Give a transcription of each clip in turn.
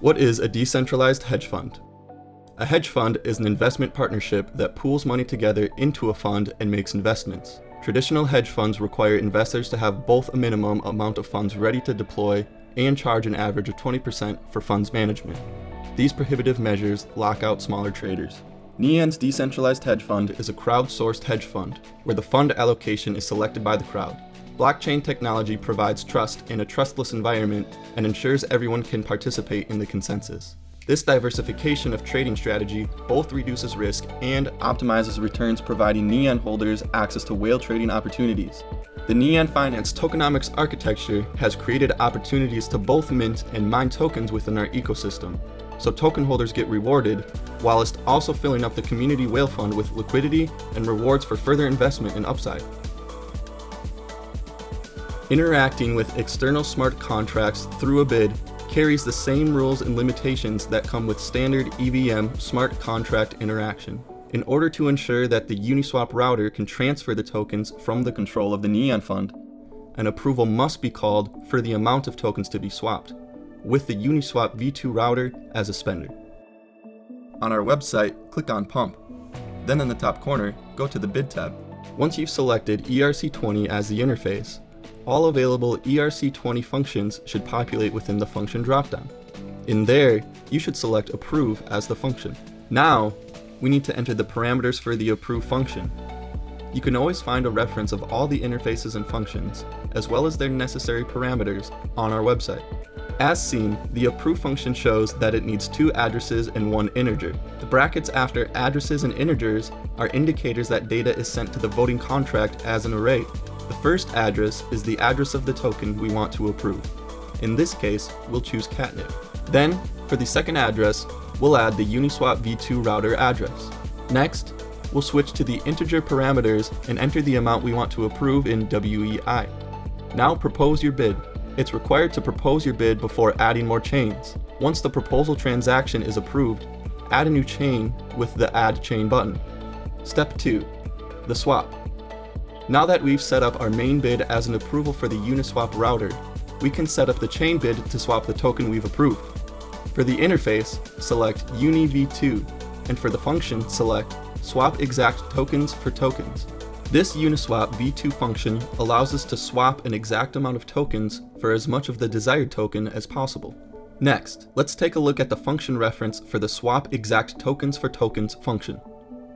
What is a decentralized hedge fund? A hedge fund is an investment partnership that pools money together into a fund and makes investments. Traditional hedge funds require investors to have both a minimum amount of funds ready to deploy and charge an average of 20% for funds management. These prohibitive measures lock out smaller traders. NYANS Decentralized Hedge Fund is a crowdsourced hedge fund where the fund allocation is selected by the crowd. Blockchain technology provides trust in a trustless environment and ensures everyone can participate in the consensus. This diversification of trading strategy both reduces risk and optimizes returns, providing Nyan holders access to whale trading opportunities. The Nyan Finance tokenomics architecture has created opportunities to both mint and mine tokens within our ecosystem, so token holders get rewarded, whilst also filling up the community whale fund with liquidity and rewards for further investment and upside. Interacting with external smart contracts through a bid carries the same rules and limitations that come with standard EVM smart contract interaction. In order to ensure that the Uniswap router can transfer the tokens from the control of the Nyan fund, an approval must be called for the amount of tokens to be swapped, with the Uniswap v2 router as a spender. On our website, click on Pump. Then in the top corner, go to the Bid tab. Once you've selected ERC20 as the interface, all available ERC20 functions should populate within the function dropdown. In there, you should select Approve as the function. Now, we need to enter the parameters for the Approve function. You can always find a reference of all the interfaces and functions, as well as their necessary parameters, on our website. As seen, the Approve function shows that it needs 2 addresses and 1 integer. The brackets after addresses and integers are indicators that data is sent to the voting contract as an array. The first address is the address of the token we want to approve. In this case, we'll choose catnip. Then, for the second address, we'll add the Uniswap v2 router address. Next, we'll switch to the integer parameters and enter the amount we want to approve in WEI. Now propose your bid. It's required to propose your bid before adding more chains. Once the proposal transaction is approved, add a new chain with the Add Chain button. Step 2. The swap. Now that we've set up our main bid as an approval for the Uniswap router, we can set up the chain bid to swap the token we've approved. For the interface, select Uni v2, and for the function, select swapExactTokensForTokens. This Uniswap v2 function allows us to swap an exact amount of tokens for as much of the desired token as possible. Next, let's take a look at the function reference for the swapExactTokensForTokens function.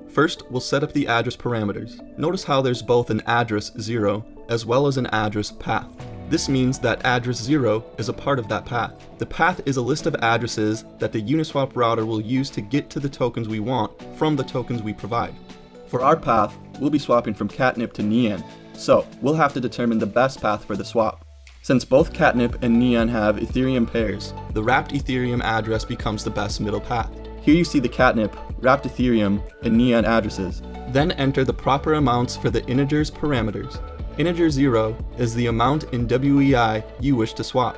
First, we'll set up the address parameters. Notice how there's both an address 0 as well as an address path. This means that address 0 is a part of that path. The path is a list of addresses that the Uniswap router will use to get to the tokens we want from the tokens we provide. For our path, we'll be swapping from catnip to Nyan, so we'll have to determine the best path for the swap. Since both catnip and Nyan have Ethereum pairs, the wrapped Ethereum address becomes the best middle path. Here you see the catnip, wrapped Ethereum, and Nyan addresses. Then enter the proper amounts for the integers parameters. Integer 0 is the amount in WEI you wish to swap.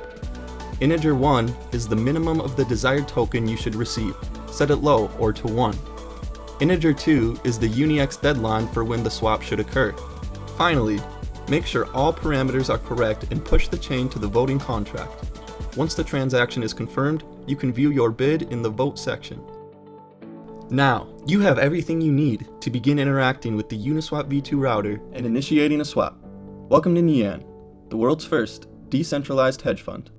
Integer 1 is the minimum of the desired token you should receive. Set it low or to 1. Integer 2 is the UniX deadline for when the swap should occur. Finally, make sure all parameters are correct and push the chain to the voting contract. Once the transaction is confirmed, you can view your bid in the vote section. Now, you have everything you need to begin interacting with the Uniswap v2 router and initiating a swap. Welcome to Nyan, the world's first decentralized hedge fund.